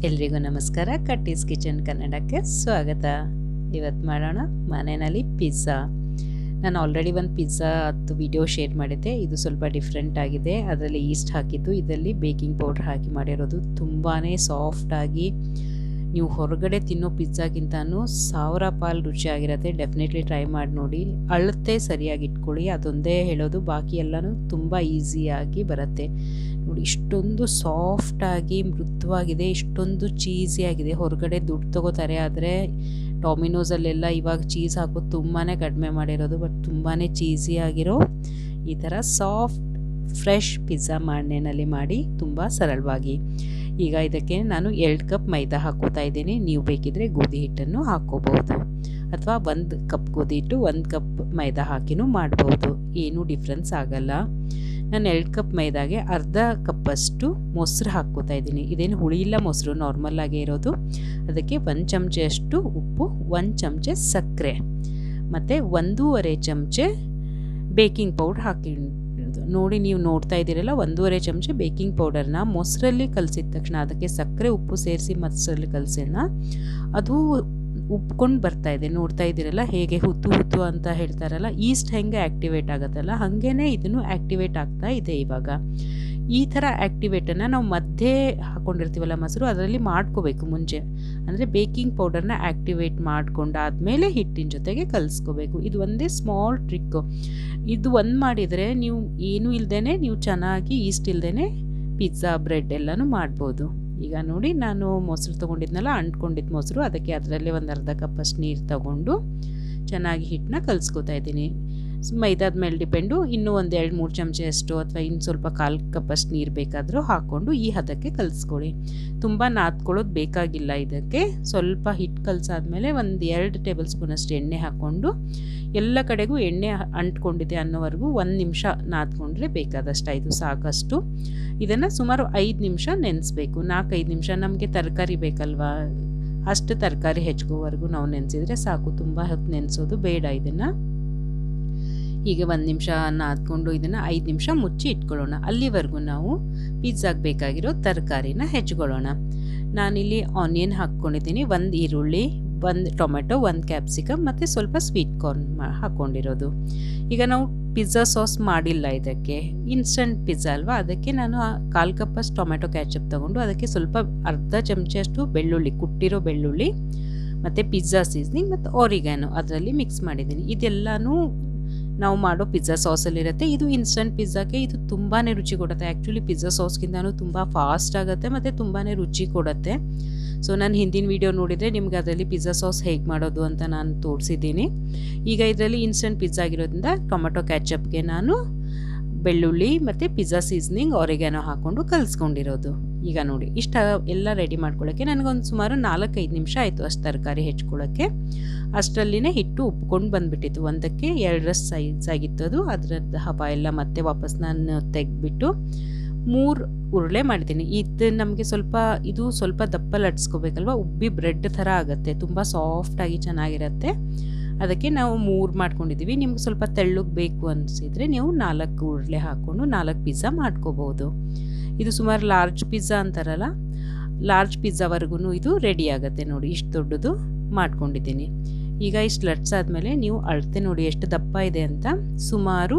ಎಲ್ರಿಗೂ ನಮಸ್ಕಾರ. ಕಟ್ಟೀಸ್ ಕಿಚನ್ ಕನ್ನಡಕ್ಕೆ ಸ್ವಾಗತ. ಇವತ್ತು ಮಾಡೋಣ ಮನೆಯಲ್ಲಿ ಪಿಜ್ಜಾ. ನಾನು ಆಲ್ರೆಡಿ ಒಂದು ಪಿಜ್ಜಾ ವಿಡಿಯೋ ಶೇರ್ ಮಾಡಿದ್ದೆ. ಇದು ಸ್ವಲ್ಪ ಡಿಫ್ರೆಂಟ್ ಆಗಿದೆ. ಅದರಲ್ಲಿ ಈಸ್ಟ್ ಹಾಕಿದ್ದು, ಇದರಲ್ಲಿ ಬೇಕಿಂಗ್ ಪೌಡ್ರ್ ಹಾಕಿ ಮಾಡಿರೋದು. ತುಂಬಾ ಸಾಫ್ಟಾಗಿ ನೀವು ಹೊರಗಡೆ ತಿನ್ನೋ ಪಿಜ್ಜಾಗಿಂತನೂ 1000 ಪಾಲು ರುಚಿಯಾಗಿರುತ್ತೆ. ಡೆಫಿನೆಟ್ಲಿ ಟ್ರೈ ಮಾಡಿ ನೋಡಿ. ಅಳತೆ ಸರಿಯಾಗಿ ಇಟ್ಕೊಳ್ಳಿ, ಅದೊಂದೇ ಹೇಳೋದು. ಬಾಕಿ ಎಲ್ಲನೂ ತುಂಬ ಈಸಿಯಾಗಿ ಬರುತ್ತೆ ನೋಡಿ. ಇಷ್ಟೊಂದು ಸಾಫ್ಟಾಗಿ ಮೃದುವಾಗಿದೆ, ಇಷ್ಟೊಂದು ಚೀಸಿಯಾಗಿದೆ. ಹೊರಗಡೆ ದುಡ್ಡು ತೊಗೋತಾರೆ, ಆದರೆ ಡಾಮಿನೋಸಲ್ಲೆಲ್ಲ ಇವಾಗ ಚೀಸ್ ಹಾಕೋದು ತುಂಬಾ ಕಡಿಮೆ ಮಾಡಿರೋದು. ಬಟ್ ತುಂಬಾ ಚೀಸಿಯಾಗಿರೋ ಈ ಥರ ಸಾಫ್ಟ್ ಫ್ರೆಶ್ ಪಿಜ್ಜಾ ಮನೆಯಲ್ಲಿ ಮಾಡಿ ತುಂಬ ಸರಳವಾಗಿ. ಈಗ ಇದಕ್ಕೆ ನಾನು 2 ಕಪ್ ಮೈದಾ ಹಾಕೋತಾ ಇದ್ದೀನಿ. ನೀವು ಬೇಕಿದ್ರೆ ಗೋಧಿ ಹಿಟ್ಟನ್ನು ಹಾಕ್ಕೋಬಹುದು, ಅಥವಾ 1 ಕಪ್ ಗೋಧಿ ಹಿಟ್ಟು 1 ಕಪ್ ಮೈದಾ ಹಾಕಿನೂ ಮಾಡ್ಬೋದು. ಏನೂ ಡಿಫ್ರೆನ್ಸ್ ಆಗಲ್ಲ. ನಾನು 2 ಕಪ್ ಮೈದಾಗೆ ಅರ್ಧ ಕಪ್ಪಷ್ಟು ಮೊಸರು ಹಾಕ್ಕೋತಾ ಇದ್ದೀನಿ. ಇದೇನು ಹುಳಿ ಇಲ್ಲ, ಮೊಸರು ನಾರ್ಮಲ್ ಆಗೇ ಇರೋದು. ಅದಕ್ಕೆ 1 ಚಮಚೆಯಷ್ಟು ಉಪ್ಪು, 1 ಚಮಚೆ ಸಕ್ಕರೆ ಮತ್ತು 1.5 ಚಮಚೆ ಬೇಕಿಂಗ್ ಪೌಡ್ರ್ ಹಾಕಿ ನೋಡಿ. ನೀವು ನೋಡ್ತಾ ಇದ್ದೀರಲ್ಲ, 1.5 ಚಮಚೆ ಬೇಕಿಂಗ್ ಪೌಡರ್ನ ಮೊಸರಲ್ಲಿ ಕಲಸಿದ ತಕ್ಷಣ ಅದಕ್ಕೆ ಸಕ್ಕರೆ ಉಪ್ಪು ಸೇರಿಸಿ ಮೊಸರಲ್ಲಿ ಕಲಸೋಣ. ಅದು ಉಪ್ಕೊಂಡು ಬರ್ತಾ ಇದೆ. ನೋಡ್ತಾ ಇದ್ದೀರಲ್ಲ ಹೇಗೆ ಹುತ್ತು ಹುತ್ತು ಅಂತ ಹೇಳ್ತಾರಲ್ಲ, ಈಸ್ಟ್ ಹೆಂಗೆ ಆ್ಯಕ್ಟಿವೇಟ್ ಆಗುತ್ತಲ್ಲ ಹಾಗೇ ಇದನ್ನು ಆ್ಯಕ್ಟಿವೇಟ್ ಆಗ್ತಾ ಇದೆ. ಇವಾಗ ಈ ಥರ ಆ್ಯಕ್ಟಿವೇಟನ್ನು ನಾವು ಮಧ್ಯೆ ಹಾಕ್ಕೊಂಡಿರ್ತೀವಲ್ಲ ಮೊಸರು, ಅದರಲ್ಲಿ ಮಾಡ್ಕೋಬೇಕು ಮುಂಚೆ. ಅಂದರೆ ಬೇಕಿಂಗ್ ಪೌಡರ್ನ ಆ್ಯಕ್ಟಿವೇಟ್ ಮಾಡ್ಕೊಂಡಾದಮೇಲೆ ಹಿಟ್ಟಿನ ಜೊತೆಗೆ ಕಲಿಸ್ಕೋಬೇಕು. ಇದು ಒಂದೇ ಸ್ಮಾಲ್ ಟ್ರಿಕ್ಕು. ಇದು ಒಂದು ಮಾಡಿದರೆ ನೀವು ಏನೂ ಇಲ್ಲದೇ ನೀವು ಚೆನ್ನಾಗಿ ಈಸ್ಟ್ ಇಲ್ಲದೇ ಪಿಜ್ಜಾ ಬ್ರೆಡ್ ಎಲ್ಲನೂ ಮಾಡ್ಬೋದು. ಈಗ ನೋಡಿ, ನಾನು ಮೊಸರು ತೊಗೊಂಡಿದ್ನಲ್ಲ, ಅಂಟ್ಕೊಂಡಿದ್ದ ಮೊಸರು, ಅದಕ್ಕೆ ಅದರಲ್ಲೇ ಒಂದು ಅರ್ಧ ಕಪ್ಪಷ್ಟು ನೀರು ತಗೊಂಡು ಚೆನ್ನಾಗಿ ಹಿಟ್ಟನ್ನ ಕಲಿಸ್ಕೋತಾ ಇದ್ದೀನಿ. ಮೈದಾದ ಮೇಲೆ ಡಿಪೆಂಡು. ಇನ್ನೂ ಒಂದು 2-3 ಚಮಚೆಯಷ್ಟು ಅಥವಾ ಇನ್ನು ಸ್ವಲ್ಪ 1/4 ಕಪ್ಪಷ್ಟು ನೀರು ಬೇಕಾದರೂ ಹಾಕ್ಕೊಂಡು ಈ ಹದಕ್ಕೆ ಕಲಿಸ್ಕೊಳ್ಳಿ. ತುಂಬ ನಾದ್ಕೊಳ್ಳೋದು ಬೇಕಾಗಿಲ್ಲ. ಇದಕ್ಕೆ ಸ್ವಲ್ಪ ಹಿಟ್ಟು ಕಲಸಾದ್ಮೇಲೆ ಒಂದು 2 ಟೇಬಲ್ ಸ್ಪೂನಷ್ಟು ಎಣ್ಣೆ ಹಾಕ್ಕೊಂಡು ಎಲ್ಲ ಕಡೆಗೂ ಎಣ್ಣೆ ಅಂಟ್ಕೊಂಡಿದೆ ಅನ್ನೋವರೆಗೂ 1 ನಿಮಿಷ ನಾದ್ಕೊಂಡ್ರೆ ಬೇಕಾದಷ್ಟು. ಇದು ಸಾಕಷ್ಟು. ಇದನ್ನು ಸುಮಾರು 5 ನಿಮಿಷ ನೆನೆಸ್ಬೇಕು. 4-5 ನಿಮಿಷ. ನಮಗೆ ತರಕಾರಿ ಬೇಕಲ್ವಾ, ಅಷ್ಟು ತರಕಾರಿ ಹೆಚ್ಕೋವರೆಗೂ ನಾವು ನೆನೆಸಿದರೆ ಸಾಕು. ತುಂಬ ಹೊತ್ತು ನೆನೆಸೋದು ಬೇಡ. ಇದನ್ನು ಹೀಗೆ 1 ನಿಮಿಷ ನಾದ್ಕೊಂಡು ಇದನ್ನು 5 ನಿಮಿಷ ಮುಚ್ಚಿ ಇಟ್ಕೊಳ್ಳೋಣ. ಅಲ್ಲಿವರೆಗೂ ನಾವು ಪಿಜ್ಜಾಗೆ ಬೇಕಾಗಿರೋ ತರಕಾರಿನ ಹೆಚ್ಕೊಳ್ಳೋಣ. ನಾನಿಲ್ಲಿ ಆನಿಯನ್ ಹಾಕ್ಕೊಂಡಿದ್ದೀನಿ, 1 ಈರುಳ್ಳಿ, 1 ಟೊಮೆಟೊ, 1 ಕ್ಯಾಪ್ಸಿಕಮ್ ಮತ್ತು ಸ್ವಲ್ಪ ಸ್ವೀಟ್ ಕಾರ್ನ್ ಹಾಕ್ಕೊಂಡಿರೋದು. ಈಗ ನಾವು ಪಿಜ್ಜಾ ಸಾಸ್ ಮಾಡಿಲ್ಲ, ಇದಕ್ಕೆ ಇನ್ಸ್ಟಂಟ್ ಪಿಜ್ಜಾ ಅಲ್ವಾ, ಅದಕ್ಕೆ ನಾನು 1/4 ಕಪ್ಪಷ್ಟು ಟೊಮೆಟೊ ಕ್ಯಾಚಪ್ ತೊಗೊಂಡು ಅದಕ್ಕೆ ಸ್ವಲ್ಪ ಅರ್ಧ ಚಮಚೆಯಷ್ಟು ಬೆಳ್ಳುಳ್ಳಿ, ಕುಟ್ಟಿರೋ ಬೆಳ್ಳುಳ್ಳಿ ಮತ್ತು ಪಿಜ್ಜಾ ಸೀಸ್ನಿಂಗ್ ಮತ್ತು ಆರಿಗ್ಯಾನೋ ಅದರಲ್ಲಿ ಮಿಕ್ಸ್ ಮಾಡಿದ್ದೀನಿ. ಇದೆಲ್ಲನೂ ನಾವು ಮಾಡೋ ಪಿಜ್ಜಾ ಸಾಸಲ್ಲಿರುತ್ತೆ. ಇದು ಇನ್ಸ್ಟಂಟ್ ಪಿಜ್ಜಾಗೆ ಇದು ತುಂಬಾ ರುಚಿ ಕೊಡುತ್ತೆ. ಆ್ಯಕ್ಚುಲಿ ಪಿಜ್ಜಾ ಸಾಸ್ಗಿಂತನೂ ತುಂಬ ಫಾಸ್ಟ್ ಆಗುತ್ತೆ ಮತ್ತು ತುಂಬಾ ರುಚಿ ಕೊಡುತ್ತೆ. ಸೊ ನಾನು ಹಿಂದಿನ ವೀಡಿಯೋ ನೋಡಿದರೆ ನಿಮ್ಗೆ ಅದರಲ್ಲಿ ಪಿಜ್ಜಾ ಸಾಸ್ ಹೇಗೆ ಮಾಡೋದು ಅಂತ ನಾನು ತೋರಿಸಿದ್ದೀನಿ. ಈಗ ಇದರಲ್ಲಿ ಇನ್ಸ್ಟಂಟ್ ಪಿಜ್ಜಾ ಆಗಿರೋದ್ರಿಂದ ಟೊಮೆಟೊ ಕ್ಯಾಚಪ್ಗೆ ನಾನು ಬೆಳ್ಳುಳ್ಳಿ ಮತ್ತು ಪಿಜ್ಜಾ ಸೀಸ್ನಿಂಗ್ ಆರಿಗ್ಯಾನೋ ಹಾಕ್ಕೊಂಡು ಕಲಿಸ್ಕೊಂಡಿರೋದು. ಈಗ ನೋಡಿ, ಇಷ್ಟ ಎಲ್ಲ ರೆಡಿ ಮಾಡ್ಕೊಳ್ಳೋಕ್ಕೆ ನನಗೊಂದು ಸುಮಾರು 4-5 ನಿಮಿಷ ಆಯಿತು ಅಷ್ಟು ತರಕಾರಿ ಹೆಚ್ಕೊಳ್ಳೋಕ್ಕೆ. ಅಷ್ಟರಲ್ಲಿನೇ ಹಿಟ್ಟು ಉಪ್ಕೊಂಡು ಬಂದುಬಿಟ್ಟಿತ್ತು. 1ಕ್ಕೆ 2 ಸೈಜ್ ಆಗಿತ್ತು ಅದು. ಅದರದ್ದು ಹಬ ಎಲ್ಲ ಮತ್ತೆ ವಾಪಸ್ ನಾನು ತೆಗೆದ್ಬಿಟ್ಟು 3 ಉರುಳೆ ಮಾಡ್ತೀನಿ. ಇದು ನಮಗೆ ಇದು ಸ್ವಲ್ಪ ದಪ್ಪ ಲಟ್ಸ್ಕೋಬೇಕಲ್ವ, ಉಬ್ಬಿ ಬ್ರೆಡ್ ಥರ ಆಗುತ್ತೆ. ತುಂಬ ಸಾಫ್ಟಾಗಿ ಚೆನ್ನಾಗಿರುತ್ತೆ. ಅದಕ್ಕೆ ನಾವು 3 ಮಾಡ್ಕೊಂಡಿದ್ದೀವಿ. ನಿಮ್ಗೆ ಸ್ವಲ್ಪ ತೆಳ್ಳಗೆ ಬೇಕು ಅನಿಸಿದರೆ ನೀವು 4 ಉರುಳೆ ಹಾಕ್ಕೊಂಡು 4 ಪಿಜ್ಜಾ ಮಾಡ್ಕೋಬೋದು. ಇದು ಸುಮಾರು ಲಾರ್ಜ್ ಪಿಜ್ಜಾ ಅಂತಾರಲ್ಲ, ಲಾರ್ಜ್ ಪಿಜ್ಜಾವರೆಗೂ ಇದು ರೆಡಿ ಆಗುತ್ತೆ. ನೋಡಿ, ಇಷ್ಟು ದೊಡ್ಡದು ಮಾಡ್ಕೊಂಡಿದ್ದೀನಿ. ಈಗ ಇಷ್ಟು ಲಟ್ಸಾದ್ಮೇಲೆ ನೀವು ಅಳತೆ ನೋಡಿ ಎಷ್ಟು ದಪ್ಪ ಇದೆ ಅಂತ. ಸುಮಾರು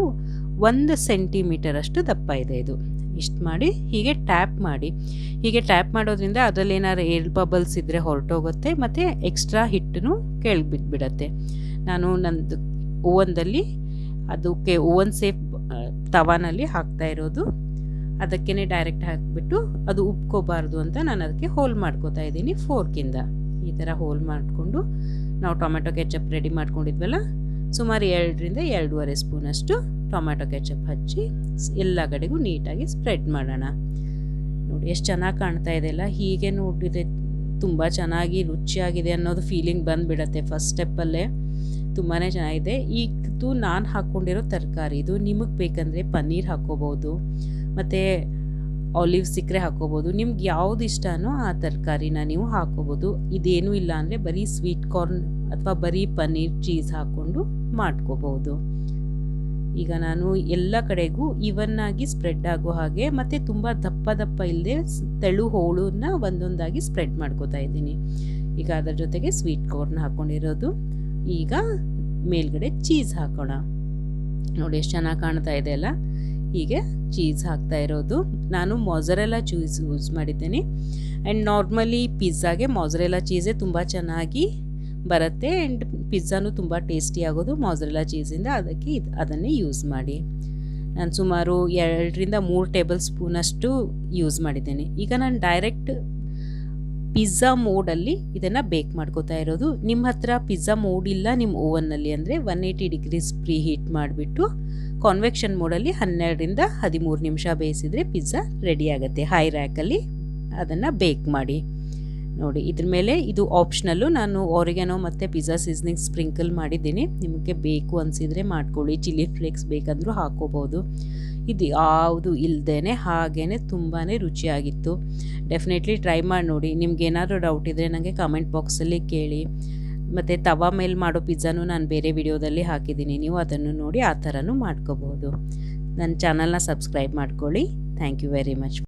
1 ಸೆಂಟಿಮೀಟರ್ ಅಷ್ಟು ದಪ್ಪ ಇದೆ ಇದು. ಇಷ್ಟು ಮಾಡಿ ಹೀಗೆ ಟ್ಯಾಪ್ ಮಾಡಿ. ಹೀಗೆ ಟ್ಯಾಪ್ ಮಾಡೋದ್ರಿಂದ ಅದರಲ್ಲಿ ಏನಾದ್ರು ಏರ್ ಬಬಲ್ಸ್ ಇದ್ದರೆ ಹೊರಟೋಗುತ್ತೆ ಮತ್ತು ಎಕ್ಸ್ಟ್ರಾ ಹಿಟ್ಟನ್ನು ಕೆಳಗೆ ಬಿದ್ದುಬಿಡತ್ತೆ. ನಾನು ನಂದು ಓವನ್ದಲ್ಲಿ, ಅದಕ್ಕೆ ಓವನ್ ಸೇಫ್ ತವಾನಲ್ಲಿ ಹಾಕ್ತಾ ಇರೋದು. ಅದಕ್ಕೇ ಡೈರೆಕ್ಟ್ ಹಾಕಿಬಿಟ್ಟು ಅದು ಉಬ್ಕೋಬಾರ್ದು ಅಂತ ನಾನು ಅದಕ್ಕೆ ಹೋಲ್ ಮಾಡ್ಕೋತಾ ಇದ್ದೀನಿ ಫೋರ್ಕಿಂದ. ಈ ಥರ ಹೋಲ್ ಮಾಡಿಕೊಂಡು ನಾವು ಟೊಮೆಟೊ ಕೆಚಪ್ ರೆಡಿ ಮಾಡ್ಕೊಂಡಿದ್ವಲ್ಲ, ಸುಮಾರು 2ರಿಂದ 2.5 ಸ್ಪೂನಷ್ಟು ಟೊಮೆಟೊ ಕೆಚಪ್ ಹಚ್ಚಿ ಎಲ್ಲ ಕಡೆಗೂ ನೀಟಾಗಿ ಸ್ಪ್ರೆಡ್ ಮಾಡೋಣ. ನೋಡಿ ಎಷ್ಟು ಚೆನ್ನಾಗಿ ಕಾಣ್ತಾ ಇದೆಯಲ್ಲ. ಹೀಗೆ ನೋಡಿದರೆ ತುಂಬ ಚೆನ್ನಾಗಿ ರುಚಿಯಾಗಿದೆ ಅನ್ನೋದು ಫೀಲಿಂಗ್ ಬಂದುಬಿಡತ್ತೆ ಫಸ್ಟ್ ಸ್ಟೆಪ್ಪಲ್ಲೇ. ತುಂಬಾ ಚೆನ್ನಾಗಿದೆ. ಇದು ನಾನು ಹಾಕ್ಕೊಂಡಿರೋ ತರಕಾರಿ. ಇದು ನಿಮಗೆ ಬೇಕಂದರೆ ಪನ್ನೀರ್ ಹಾಕ್ಕೋಬೋದು ಮತ್ತು ಆಲಿವ್ ಸಿಕ್ಕರೆ ಹಾಕ್ಕೋಬೋದು. ನಿಮ್ಗೆ ಯಾವ್ದು ಇಷ್ಟನೋ ಆ ತರಕಾರಿನ ನೀವು ಹಾಕ್ಕೋಬೋದು. ಇದೇನೂ ಇಲ್ಲ ಅಂದರೆ ಬರೀ ಸ್ವೀಟ್ ಕಾರ್ನ್ ಅಥವಾ ಬರೀ ಪನ್ನೀರ್ ಚೀಸ್ ಹಾಕ್ಕೊಂಡು ಮಾಡ್ಕೋಬೋದು. ಈಗ ನಾನು ಎಲ್ಲ ಕಡೆಗೂ ಇವನ್ನಾಗಿ ಸ್ಪ್ರೆಡ್ ಆಗೋ ಹಾಗೆ ಮತ್ತು ತುಂಬ ದಪ್ಪ ದಪ್ಪ ಇಲ್ಲದೆ ತೆಳು ಹೋಳನ್ನ ಒಂದೊಂದಾಗಿ ಸ್ಪ್ರೆಡ್ ಮಾಡ್ಕೋತಾ ಇದ್ದೀನಿ. ಈಗ ಅದರ ಜೊತೆಗೆ ಸ್ವೀಟ್ ಕಾರ್ನ್ ಹಾಕ್ಕೊಂಡಿರೋದು. ಈಗ ಮೇಲ್ಗಡೆ ಚೀಸ್ ಹಾಕೋಣ. ನೋಡಿ ಎಷ್ಟು ಚೆನ್ನಾಗಿ ಕಾಣ್ತಾ ಇದೆ ಅಲ್ಲ. ಹೀಗೆ ಚೀಸ್ ಹಾಕ್ತಾ ಇರೋದು. ನಾನು ಮೊಸರೆಲ್ಲಾ ಚೀಸ್ ಯೂಸ್ ಮಾಡಿದ್ದೇನೆ. ಆ್ಯಂಡ್ ನಾರ್ಮಲಿ ಪಿಜ್ಜಾಗೆ ಮೊಸರೆಲ್ಲಾ ಚೀಸೇ ತುಂಬ ಚೆನ್ನಾಗಿ ಬರುತ್ತೆ ಆ್ಯಂಡ್ ಪಿಜ್ಜಾನು ತುಂಬ ಟೇಸ್ಟಿ ಆಗೋದು ಮೊಸರೆಲ್ಲಾ ಚೀಸಿಂದ. ಅದಕ್ಕೆ ಅದನ್ನೇ ಯೂಸ್ ಮಾಡಿ. ನಾನು ಸುಮಾರು 2-3 ಟೇಬಲ್ ಸ್ಪೂನಷ್ಟು ಯೂಸ್ ಮಾಡಿದ್ದೇನೆ. ಈಗ ನಾನು ಡೈರೆಕ್ಟ್ ಪಿಜ್ಜಾ ಮೋಡಲ್ಲಿ ಇದನ್ನು ಬೇಕ್ ಮಾಡ್ಕೋತಾ ಇರೋದು. ನಿಮ್ಮ ಹತ್ರ ಪಿಜ್ಜಾ ಮೋಡ್ ಇಲ್ಲ ನಿಮ್ಮ ಓವನ್ನಲ್ಲಿ ಅಂದರೆ 180 ಡಿಗ್ರೀಸ್ ಪ್ರೀ ಹೀಟ್ ಮಾಡಿಬಿಟ್ಟು ಕಾನ್ವೆಕ್ಷನ್ ಮೋಡಲ್ಲಿ 12-13 ನಿಮಿಷ ಬೇಯಿಸಿದರೆ ಪಿಜ್ಜಾ ರೆಡಿ ಆಗುತ್ತೆ. ಹೈ ರ್ಯಾಕಲ್ಲಿ ಅದನ್ನು ಬೇಕ್ ಮಾಡಿ. ನೋಡಿ ಇದ್ರ ಮೇಲೆ ಇದು ಆಪ್ಷನಲ್ಲು. ನಾನು ಆರಿಗ್ಯಾನೋ ಮತ್ತು ಪಿಜ್ಜಾ ಸೀಸನಿಂಗ್ ಸ್ಪ್ರಿಂಕಲ್ ಮಾಡಿದ್ದೀನಿ. ನಿಮಗೆ ಬೇಕು ಅನಿಸಿದರೆ ಮಾಡ್ಕೊಳ್ಳಿ. ಚಿಲ್ಲಿ ಫ್ಲೇಕ್ಸ್ ಬೇಕಂದ್ರೂ ಹಾಕೋಬೋದು. ಇದು ಯಾವುದು ಇಲ್ಲದೇ ಹಾಗೇ ತುಂಬಾ ರುಚಿಯಾಗಿತ್ತು. ಡೆಫಿನೆಟ್ಲಿ ಟ್ರೈ ಮಾಡಿ ನೋಡಿ. ನಿಮ್ಗೇನಾದರೂ ಡೌಟ್ ಇದ್ದರೆ ನನಗೆ ಕಮೆಂಟ್ ಬಾಕ್ಸಲ್ಲಿ ಕೇಳಿ. ಮತ್ತು ತವಾ ಮೇಲೆ ಮಾಡೋ ಪಿಜ್ಜಾನು ನಾನು ಬೇರೆ ವಿಡಿಯೋದಲ್ಲಿ ಹಾಕಿದ್ದೀನಿ. ನೀವು ಅದನ್ನು ನೋಡಿ ಆ ಥರನೂ ಮಾಡ್ಕೋಬೋದು. ನನ್ನ ಚಾನಲ್ನ ಸಬ್ಸ್ಕ್ರೈಬ್ ಮಾಡ್ಕೊಳ್ಳಿ. Thank you very much.